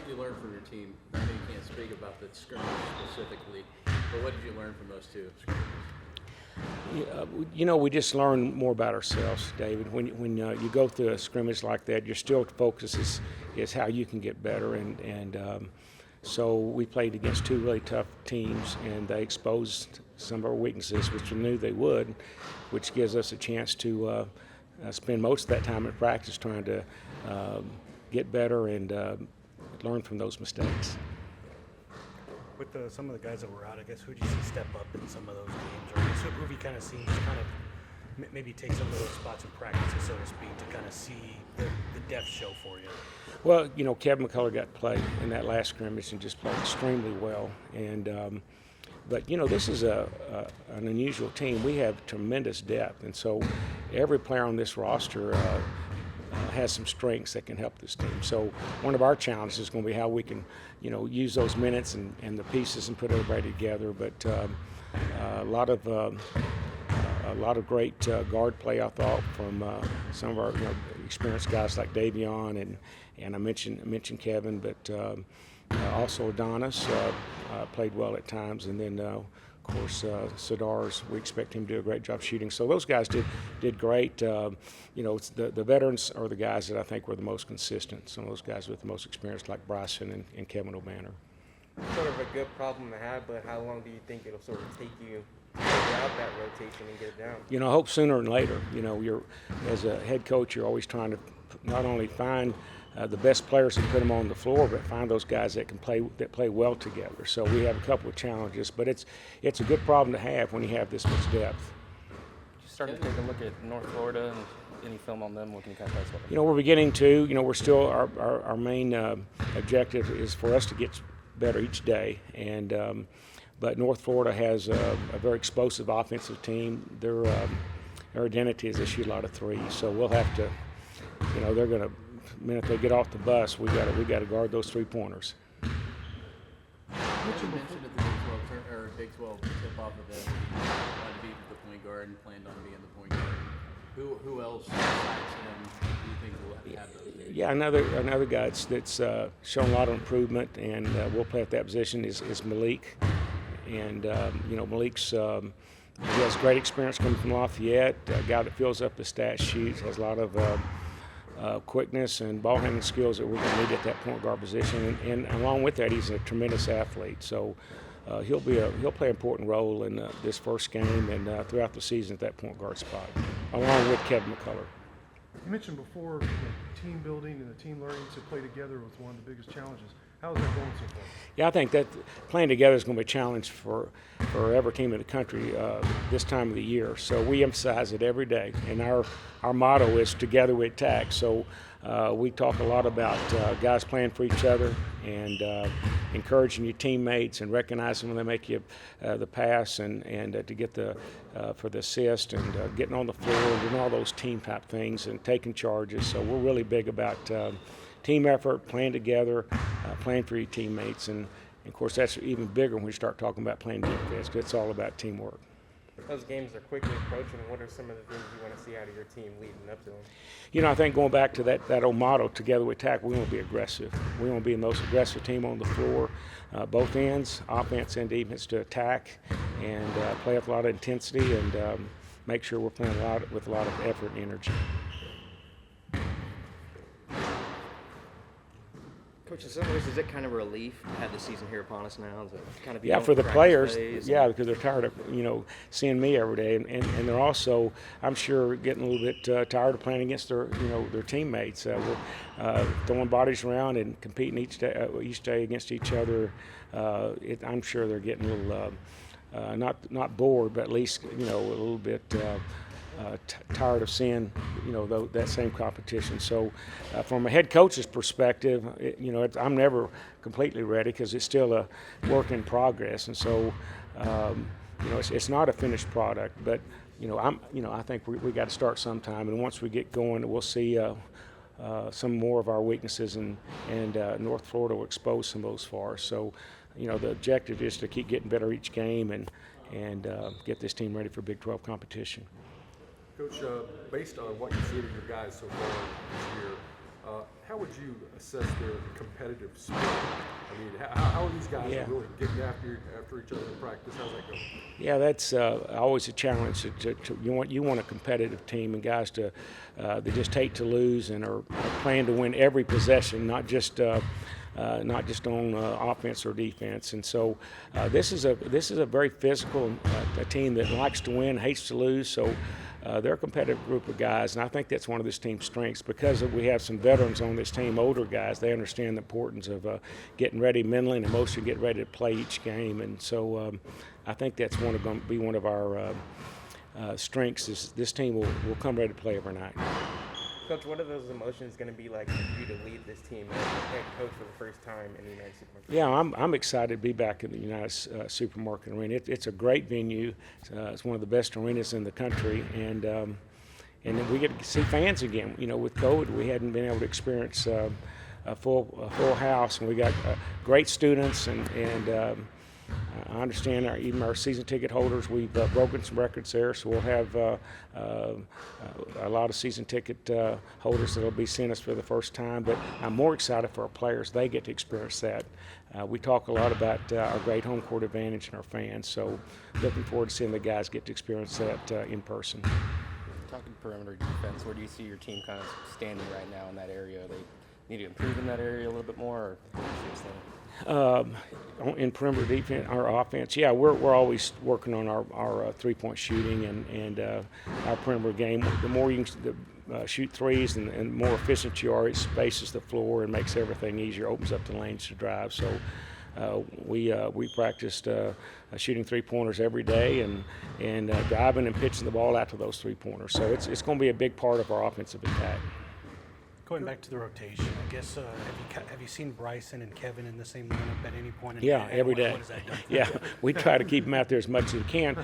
did you learn from your team? I know you can't speak about the scrimmage specifically, but what did you learn from those two scrimmages? We just learn more about ourselves, David. When you go through a scrimmage like that, your still focus is how you can get better. So we played against two really tough teams, and they exposed some of our weaknesses, which we knew they would, which gives us a chance to spend most of that time in practice trying to get better and learn from those mistakes. With some of the guys that were out, I guess, who did you see step up in some of those games? Or I guess who have you kind of seen just kind of maybe take some of those spots in practice, so to speak, to kind of see the depth show for you? Well, Kevin McCullough got to play in that last scrimmage and just played extremely well. But this is an unusual team. We have tremendous depth, and so every player on this roster has some strengths that can help this team. So one of our challenges is going to be how we can, use those minutes and the pieces and put everybody together. But a lot of great guard play, I thought, from some of our experienced guys like Davion and I mentioned Kevin, but also Adonis played well at times, and then of course Sidar's, we expect him to do a great job shooting. So those guys did great. It's the veterans are the guys that I think were the most consistent. Some of those guys with the most experience, like Bryson and Kevin O'Banner. Sort of a good problem to have, but how long do you think it'll sort of take you to figure out that rotation and get it down? I hope sooner than later. You're as a head coach, you're always trying to not only find the best players and put them on the floor, but find those guys that play well together. So we have a couple of challenges, but it's a good problem to have when you have this much depth. You started to take a look at North Florida and any film on them. What can you kind of tell us about them? We're beginning to. We're still our main objective is for us to get better each day, and but North Florida has a very explosive offensive team. Their identity is they shoot a lot of threes, so we'll have to. They're going to. The minute they get off the bus, we got to guard those 3-pointers. You mentioned at the Big 12 tip-off event, you wanted to be the point guard and planned on being the point guard. Who else besides him do you think will have those days? Yeah, another guy that's shown a lot of improvement and will play at that position is Malik. And Malik's he has great experience coming from Lafayette. A guy that fills up the stat sheet, has a lot of quickness and ball handling skills that we're going to need at that point guard position. And along with that, he's a tremendous athlete. So he'll play an important role in this first game and throughout the season at that point guard spot, along with Kevin McCullough. You mentioned before the team building and the team learning to play together was one of the biggest challenges. How's that going so far? Yeah, I think that playing together is going to be a challenge for every team in the country this time of the year. So we emphasize it every day, and our motto is "Together we attack." So we talk a lot about guys playing for each other and encouraging your teammates and recognizing when they make you the pass and to get for the assist and getting on the floor and doing all those team type things and taking charges. So we're really big about team effort, playing together, playing for your teammates, and of course that's even bigger when we start talking about playing defense, because it's all about teamwork. Those games are quickly approaching. What are some of the things you want to see out of your team leading up to them? I think going back to that old motto, together we attack, we want to be aggressive. We want to be the most aggressive team on the floor, both ends, offense and defense, to attack and play with a lot of intensity and make sure we're playing with a lot of effort and energy. Coach, in some ways, is it kind of a relief to have the season here upon us now? To kind of be for the players, because they're tired of seeing me every day, and they're also, I'm sure, getting a little bit tired of playing against their teammates. We're throwing bodies around and competing each day against each other. I'm sure they're getting a little not bored, but at least a little bit. Tired of seeing, that same competition. So, from a head coach's perspective, I'm never completely ready because it's still a work in progress, and so, it's not a finished product. But, I think we got to start sometime, and once we get going, we'll see some more of our weaknesses, and North Florida will expose some of those for us. So, the objective is to keep getting better each game and get this team ready for Big 12 competition. Coach, based on what you've seen of your guys so far this year, How would you assess their competitive spirit? I mean, how are these guys really getting after each other in practice? How's that going? Yeah, that's always a challenge. You want a competitive team and guys to that just hate to lose and are playing to win every possession, not just on offense or defense. And so this is a very physical a team that likes to win, hates to lose. So they're a competitive group of guys, and I think that's one of this team's strengths. Because we have some veterans on this team, older guys, they understand the importance of getting ready mentally and emotionally, getting ready to play each game. And so I think that's going to be one of our strengths. Is this team will come ready to play every night. Coach, what are those emotions going to be like for you to lead this team as the head coach for the first time in the United Supermarket? Yeah, I'm excited to be back in the United Supermarket Arena. It's a great venue. It's one of the best arenas in the country, and then we get to see fans again. You know, with COVID, we hadn't been able to experience a full house, and we got great students and I understand even our season ticket holders, we've broken some records there, so we'll have a lot of season ticket holders that will be seeing us for the first time. But I'm more excited for our players. They get to experience that. We talk a lot about our great home court advantage and our fans, so looking forward to seeing the guys get to experience that in person. Talking perimeter defense, where do you see your team kind of standing right now in that area? They need to improve in that area a little bit more, or where do you see us standing? In perimeter defense, our offense, yeah, we're always working on our three-point shooting and our perimeter game. The more you can shoot threes and the more efficient you are, it spaces the floor and makes everything easier, opens up the lanes to drive. So we practiced shooting three-pointers every day and driving and pitching the ball out to those three-pointers. So it's going to be a big part of our offensive attack. Going back to the rotation, I guess have you seen Bryson and Kevin in the same lineup at any point? Yeah, every day. What has that done? Yeah, we try to keep them out there as much as we can.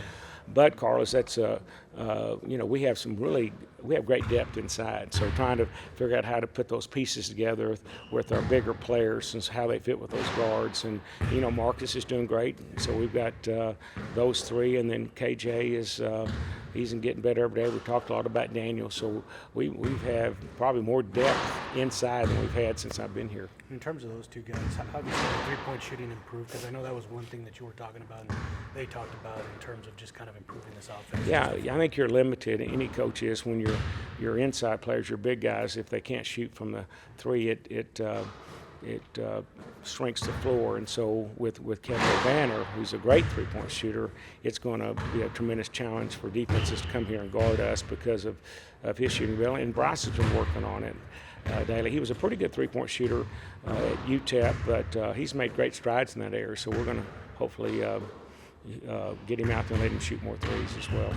But Carlos, that's we have great depth inside. So trying to figure out how to put those pieces together with our bigger players and how they fit with those guards. And Marcus is doing great. So we've got those three, and then KJ is. He's getting better every day. We talked a lot about Daniel, so we have probably more depth inside than we've had since I've been here. In terms of those two guys, how have you seen the three-point shooting improve? Because I know that was one thing that you were talking about and they talked about in terms of just kind of improving this offense. Yeah, I think you're limited. Any coach is when your inside players, your big guys, if they can't shoot from the three, it shrinks the floor. And so with Kevin O'Banner, who's a great three-point shooter, it's going to be a tremendous challenge for defenses to come here and guard us because of his shooting ability. And Bryce has been working on it daily. He was a pretty good three-point shooter at UTEP, but he's made great strides in that area. So we're going to hopefully get him out there and let him shoot more threes as well.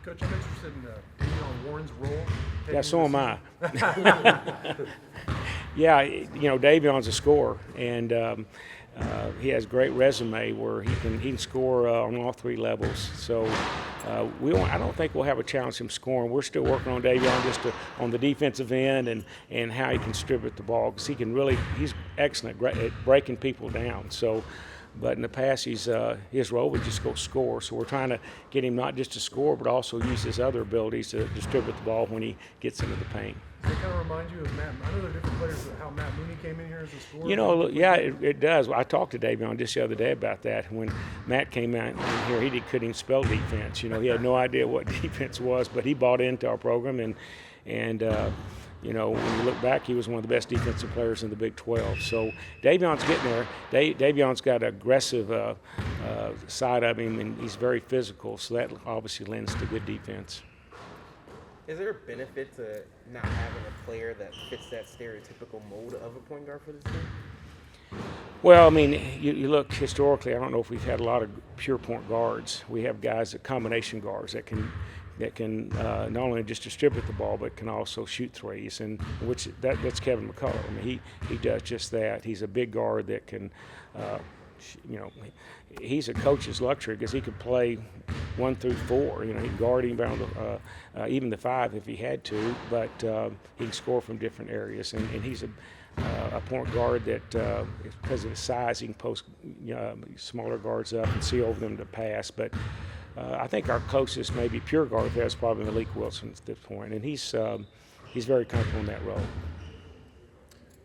Coach, I'm interested in Davion Warren's role. Yeah, so am I. Yeah, Davion's a scorer, and he has a great resume where he can score on all three levels. So I don't think we'll have a challenge him scoring. We're still working on Davion just on the defensive end and how he can distribute the ball, because he's excellent at breaking people down. So. But in the past, his role was just go score. So we're trying to get him not just to score, but also use his other abilities to distribute the ball when he gets into the paint. Does it kind of remind you of Matt? I know there are different players, how Matt Mooney came in here as a scorer. Yeah, it does. I talked to Davion just the other day about that. When Matt came out in here, couldn't even spell defense. He had no idea what defense was, but he bought into our program and when you look back, he was one of the best defensive players in the Big 12. So Davion's getting there. Davion's got an aggressive side of him, and he's very physical, so that obviously lends to good defense. Is there a benefit to not having a player that fits that stereotypical mold of a point guard for this team? Well, I mean, you look historically, I don't know if we've had a lot of pure point guards. We have guys that combination guards that can not only just distribute the ball, but can also shoot threes, and that's Kevin McCullough. I mean, he does just that. He's a big guard that can, he's a coach's luxury because he could play 1 through 4. He can guard him around even the 5 if he had to, but he can score from different areas, and he's a point guard that because of his size, he can post smaller guards up and see over them to pass, but. I think our closest maybe pure guard there is probably Malik Wilson at this point, and he's very comfortable in that role.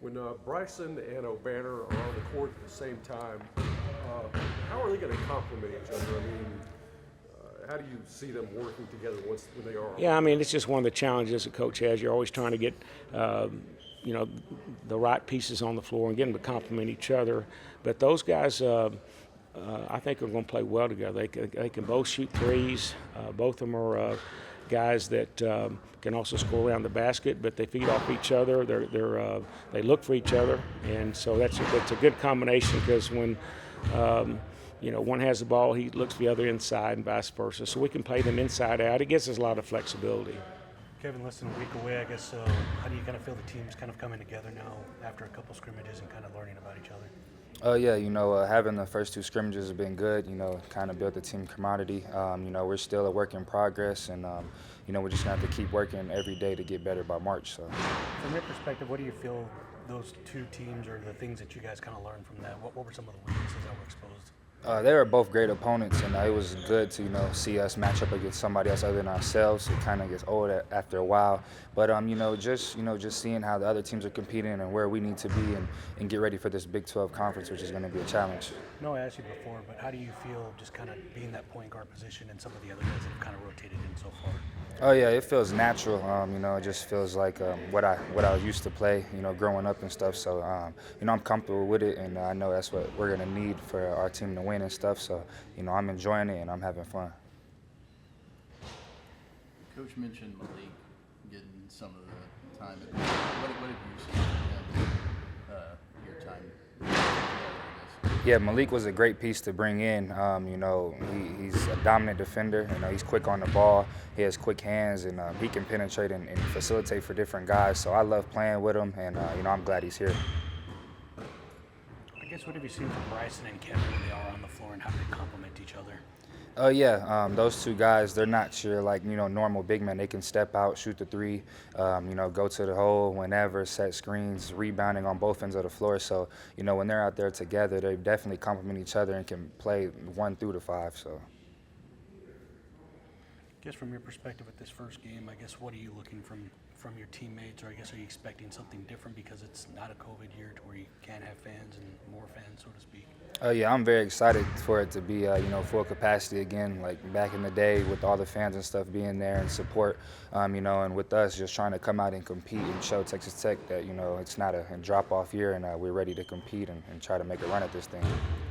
When Bryson and O'Banner are on the court at the same time, how are they going to complement each other? I mean, how do you see them working together when they are? Yeah, I mean, it's just one of the challenges a coach has. You're always trying to get, the right pieces on the floor and get them to complement each other. But those guys, I think, are going to play well together. They can both shoot threes. Both of them are guys that can also score around the basket, but they feed off each other. They look for each other, and so that's a good combination because when one has the ball, he looks for the other inside and vice versa. So we can play them inside out. It gives us a lot of flexibility. Kevin, less than a week away, I guess. How do you kind of feel the team's kind of coming together now after a couple scrimmages and kind of learning about each other? Having the first 2 scrimmages has been good, kind of built the team commodity. We're still a work in progress, and, we're just going to have to keep working every day to get better by March. So, from your perspective, what do you feel those 2 teams or the things that you guys kind of learned from that? What were some of the weaknesses that were exposed? They were both great opponents, and it was good to see us match up against somebody else other than ourselves. It kind of gets old after a while, but just seeing how the other teams are competing and where we need to be and get ready for this Big 12 conference, which is going to be a challenge. No, I asked you before, but how do you feel just kind of being that point guard position and some of the other guys that have kind of rotated in so far? Oh yeah, it feels natural. It just feels like what I used to play, growing up and stuff. So, I'm comfortable with it, and I know that's what we're gonna need for our team to win and stuff. So, I'm enjoying it and I'm having fun. Coach mentioned Malik getting some of the time. What have you seen from him your time together, I guess? Yeah, Malik was a great piece to bring in. He's a dominant defender. He's quick on the ball. He has quick hands, and he can penetrate and facilitate for different guys. So I love playing with him, and I'm glad he's here. I guess what have you seen from Bryson and Kevin when they are on the floor, and how do they complement each other? Those 2 guys, they're not your normal big men. They can step out, shoot the 3, go to the hole whenever, set screens, rebounding on both ends of the floor. So, when they're out there together, they definitely complement each other and can play 1 through to 5. So, I guess from your perspective at this first game, I guess what are you looking from your teammates, or I guess are you expecting something different because it's not a COVID year to where you can't have fans and more fans, so to speak? I'm very excited for it to be, full capacity again, like back in the day with all the fans and stuff being there and support, and with us just trying to come out and compete and show Texas Tech that, it's not a drop-off year and we're ready to compete and try to make a run at this thing.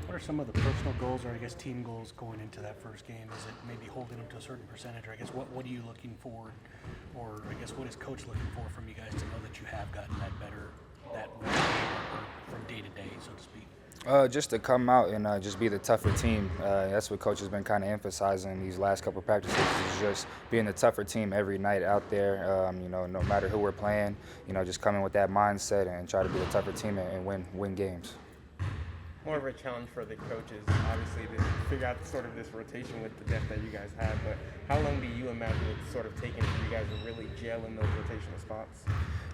What are some of the personal goals or I guess team goals going into that first game? Is it maybe holding them to a certain percentage, or I guess what are you looking for, or I guess what is Coach looking for from you guys to know that you have gotten that better, that from day to day, so to speak? Just to come out and just be the tougher team. That's what Coach has been kind of emphasizing these last couple of practices, is just being the tougher team every night out there, no matter who we're playing, just coming with that mindset and try to be the tougher team and win games. More of a challenge for the coaches, obviously, to figure out sort of this rotation with the depth that you guys have. But how long do you imagine it's sort of taking for you guys to really gel in those rotational spots?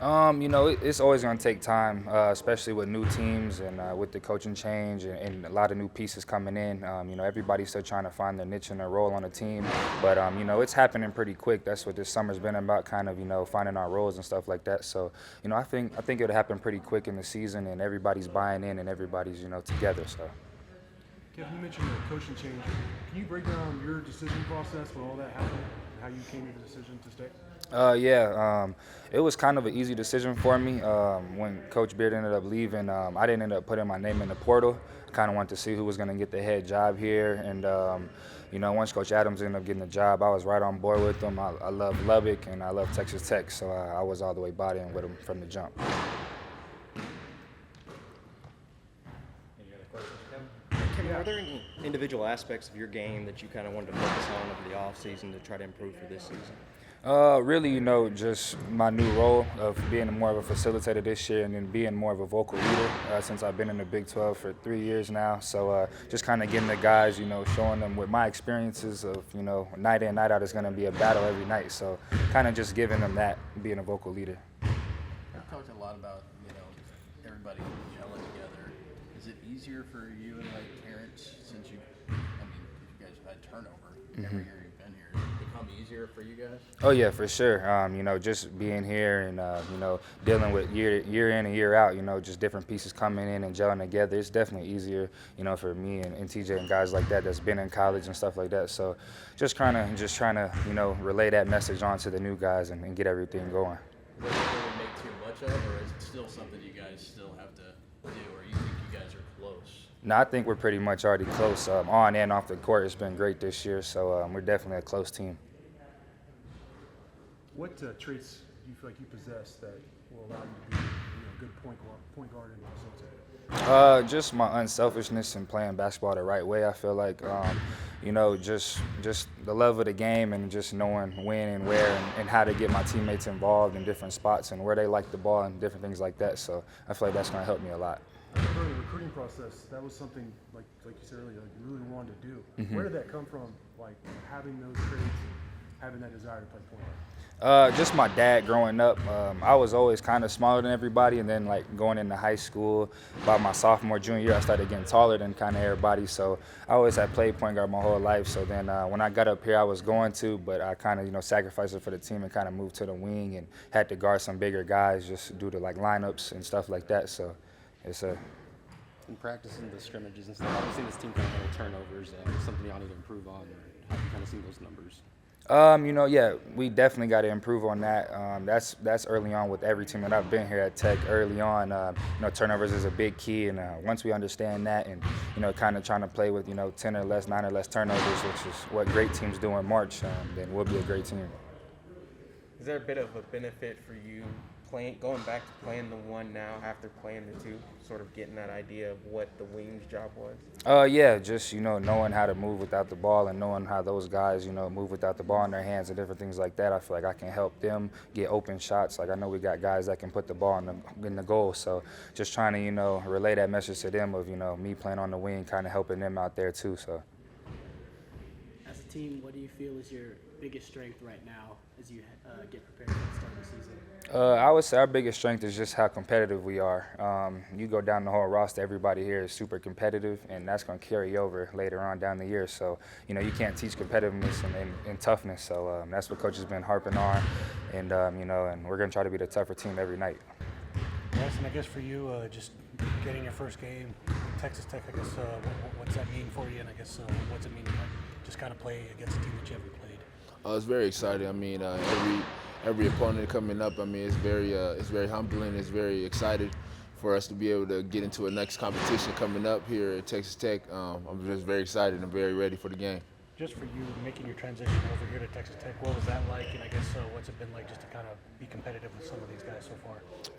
It's always going to take time, especially with new teams and with the coaching change and a lot of new pieces coming in. Everybody's still trying to find their niche and their role on the team. But, it's happening pretty quick. That's what this summer's been about, kind of, finding our roles and stuff like that. So, I think it'll happen pretty quick in the season, and everybody's buying in and everybody's, together. So. Kevin, you mentioned the coaching change. Can you break down your decision process when all that happened, and how you came to the decision to stay? It was kind of an easy decision for me. When Coach Beard ended up leaving, I didn't end up putting my name in the portal. I kind of wanted to see who was going to get the head job here. And, once Coach Adams ended up getting the job, I was right on board with him. I love Lubbock and I love Texas Tech, so I was all the way bought in with him from the jump. Kevin, are there any individual aspects of your game that you kind of wanted to focus on over the offseason to try to improve for this season? Really, just my new role of being more of a facilitator this year and then being more of a vocal leader since I've been in the Big 12 for 3 years now. So just kind of getting the guys, showing them with my experiences of, night in, night out is going to be a battle every night. So kind of just giving them that, being a vocal leader. We've talked a lot about, everybody gelling together. Is it easier for you and Terrence, since you guys have had turnover every year you've been here, to become easier for you guys? Oh yeah, for sure. Just being here and dealing with year in and year out, just different pieces coming in and gelling together. It's definitely easier, for me and TJ and guys like that that's been in college and stuff like that. So, just trying to relay that message on to the new guys and get everything going. Is that something we make too much of, or is it still something you guys still have to do, or you think you guys are close? No, I think we're pretty much already close. On and off the court, it's been great this year. So we're definitely a close team. What traits do you feel like you possess that will allow you to be a good point guard and facilitator? Just my unselfishness and playing basketball the right way. I feel like, just the love of the game and just knowing when and where and how to get my teammates involved in different spots and where they like the ball and different things like that. So I feel like that's going to help me a lot. During the recruiting process, that was something like you said earlier, like you really wanted to do. Mm-hmm. Where did that come from? Like having those traits, having that desire to play point guard. Just my dad growing up. I was always kind of smaller than everybody, and then like going into high school, about my sophomore, junior year, I started getting taller than kind of everybody. So I always had played point guard my whole life. So then when I got up here, I was going to, but I kind of sacrificed it for the team and kind of moved to the wing and had to guard some bigger guys just due to like lineups and stuff like that. So it's a. In practicing the scrimmages and stuff, I've seen this team kind of handle turnovers. Something y'all need to improve on, or have you kind of seen those numbers? Yeah, we definitely got to improve on that. That's early on with every team that I've been here at Tech. Early on, turnovers is a big key, and once we understand that, and kind of trying to play with 10 or less, 9 or less turnovers, which is what great teams do in March, then we'll be a great team. Is there a bit of a benefit for you going back to playing the one now after playing the two, sort of getting that idea of what the wing's job was? Yeah, just knowing how to move without the ball and knowing how those guys move without the ball in their hands and different things like that. I feel like I can help them get open shots. Like I know we got guys that can put the ball in the goal, so just trying to relay that message to them of me playing on the wing, kind of helping them out there too. So. As a team, what do you feel is your biggest strength right now as you get prepared for the start of the season? I would say our biggest strength is just how competitive we are. You go down the whole roster, everybody here is super competitive, and that's going to carry over later on down the year. So, you can't teach competitiveness and toughness. So that's what Coach has been harping on, and and we're going to try to be the tougher team every night. Bryson, I guess for you, just getting your first game, Texas Tech, I guess, what's that mean for you? And I guess what's it mean to just kind of play against a team that you haven't played? It's very exciting. I mean, every opponent coming up, I mean, it's very humbling. It's very excited for us to be able to get into a next competition coming up here at Texas Tech. I'm just very excited and very ready for the game. Just for you making your transition over here to Texas Tech, what was that like? And I guess what's it been like just to kind of be competitive with some of these guys so far?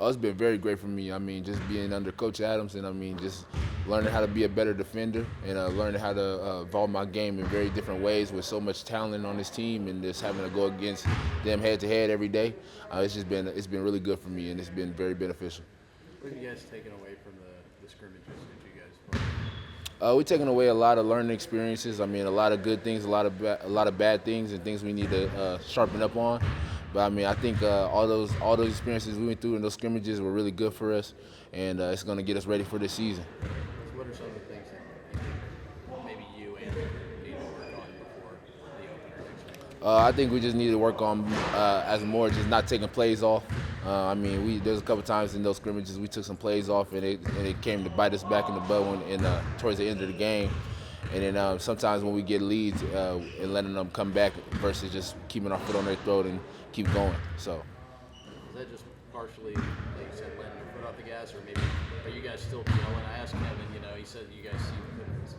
It's been very great for me. I mean, just being under Coach Adams and, I mean, just learning how to be a better defender and learning how to evolve my game in very different ways with so much talent on this team and just having to go against them head-to-head every day. It's been really good for me, and it's been very beneficial. What have you guys taken away from the scrimmages that you guys played? We're taking away a lot of learning experiences. I mean, a lot of good things, a lot of bad things, and things we need to sharpen up on. But I mean, I think all those experiences we went through in those scrimmages were really good for us, and it's going to get us ready for this season. So what are some of the things that maybe you and need to work on before the opener next week? I think we just need to work on as more just not taking plays off. I mean, there's a couple times in those scrimmages we took some plays off, and it came to bite us back in the butt towards the end of the game. And then sometimes when we get leads and letting them come back versus just keeping our foot on their throat and keep going. So. Is that just partially, like you said, letting your foot off the gas, or maybe are you guys still gelling? I asked Kevin, he said you guys seem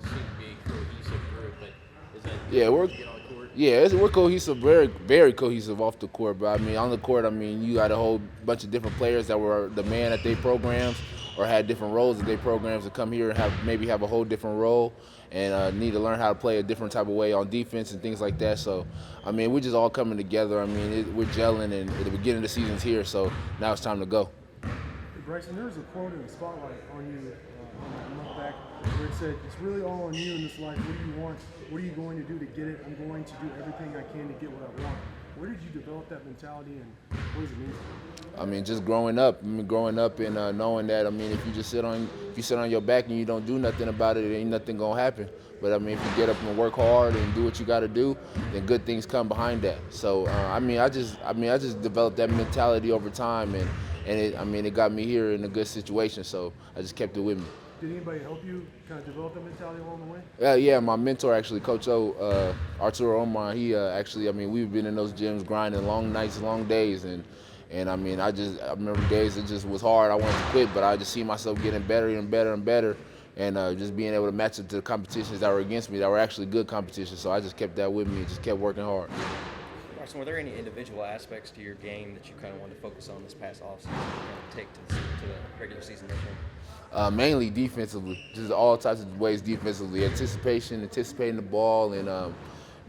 to be a cohesive group, but is that yeah, we're get on the court? Yeah, we're cohesive, very, very cohesive off the court. But I mean, on the court, I mean, you got a whole bunch of different players that were the man at their programs or had different roles at their programs to come here and have a whole different role and need to learn how to play a different type of way on defense and things like that. So, I mean, we're just all coming together. I mean, we're gelling, and at the beginning of the season's here, so now it's time to go. Hey, Bryson, there was a quote in the spotlight on you a month back where it said, "It's really all on you in this life. What do you want? What are you going to do to get it? I'm going to do everything I can to get what I want." Where did you develop that mentality, and what does it mean to you? I mean, just growing up. I mean, growing up and knowing that. I mean, if you sit on your back and you don't do nothing about it, ain't nothing gonna happen. But I mean, if you get up and work hard and do what you got to do, then good things come behind that. So I just developed that mentality over time, and it got me here in a good situation. So I just kept it with me. Did anybody help you kind of develop that mentality along the way? Yeah, my mentor actually, Coach O, Arturo Omar, he we've been in those gyms grinding long nights, long days, and I remember days it just was hard. I wanted to quit, but I just see myself getting better and better and better, and just being able to match up to the competitions that were against me that were actually good competitions. So I just kept that with me and just kept working hard. Carson, were there any individual aspects to your game that you kind of wanted to focus on this past offseason and kind of take to the regular season return? Mainly defensively, just all types of ways defensively. Anticipating the ball, and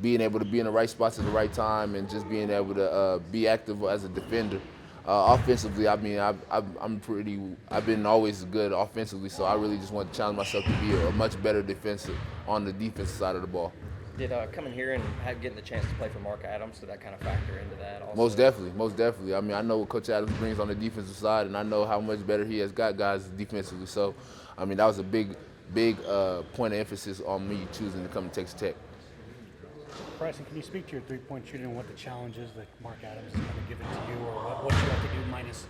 being able to be in the right spots at the right time, and just being able to be active as a defender. Offensively, I mean, I've been always good offensively, so I really just want to challenge myself to be a much better defensive on the defensive side of the ball. Did coming here and getting the chance to play for Mark Adams, did that kind of factor into that also? Most definitely. I mean, I know what Coach Adams brings on the defensive side, and I know how much better he has got guys defensively. So, I mean, that was a big point of emphasis on me choosing to come to Texas Tech. Bryson, can you speak to your three-point shooting and what the challenge is that Mark Adams is going to give it to you, or what you have to do minus,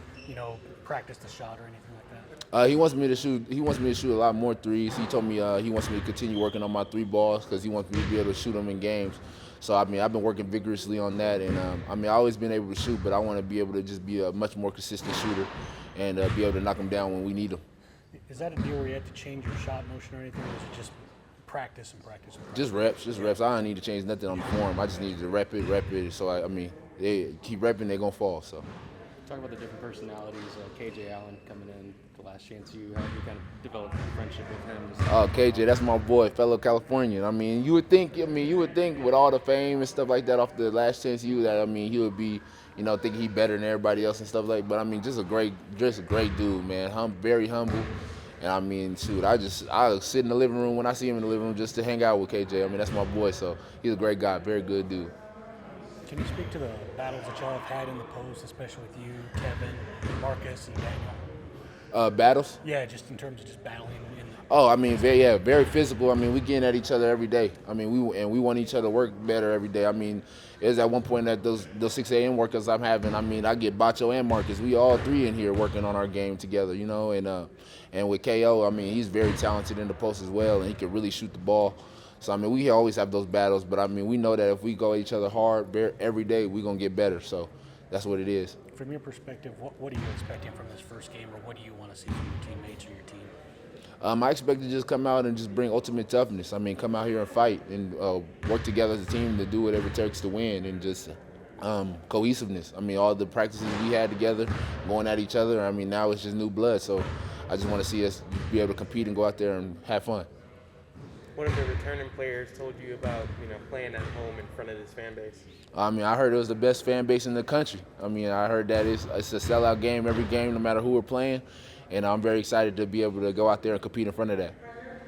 practice the shot or anything like that? He wants me to shoot. He wants me to shoot a lot more threes. He told me he wants me to continue working on my three balls because he wants me to be able to shoot them in games. So I mean, I've been working vigorously on that, and I've always been able to shoot, but I want to be able to just be a much more consistent shooter and be able to knock them down when we need them. Is that a deal where you have to change your shot motion or anything, or is it just practice and practice and practice? Just reps. I don't need to change nothing on the form. I just need to rep it. So they keep repping, they're gonna fall. So. Talk about the different personalities. KJ Allen coming in, the last chance you had, you kind of developed a friendship with him. Oh, KJ, that's my boy, fellow Californian. I mean, you would think with all the fame and stuff like that off the last chance he would be, thinking he better than everybody else and stuff like. But I mean, just a great dude, man. Very humble. And I mean, shoot, I sit in the living room when I see him in the living room just to hang out with KJ. I mean, that's my boy, so he's a great guy, very good dude. Can you speak to the battles that y'all have had in the post, especially with you, Kevin, Marcus, and Daniel? Battles? Yeah, just in terms of just battling. Oh, I mean, very physical. I mean, we getting at each other every day. I mean, we want each other to work better every day. I mean, there's at one point that those 6 a.m. workouts I'm having. I mean, I get Bacho and Marcus. We all three in here working on our game together, and with KO, I mean, he's very talented in the post as well, and he can really shoot the ball. So, I mean, we always have those battles, but, I mean, we know that if we go at each other hard every day, we're going to get better. So that's what it is. From your perspective, what are you expecting from this first game, or what do you want to see from your teammates or your team? I expect to just come out and just bring ultimate toughness. I mean, come out here and fight and work together as a team to do whatever it takes to win, and just cohesiveness. I mean, all the practices we had together, going at each other, I mean, now it's just new blood. So I just want to see us be able to compete and go out there and have fun. What have the returning players told you about, playing at home in front of this fan base? I mean, I heard it was the best fan base in the country. I mean, I heard that it's a sellout game every game, no matter who we're playing. And I'm very excited to be able to go out there and compete in front of that.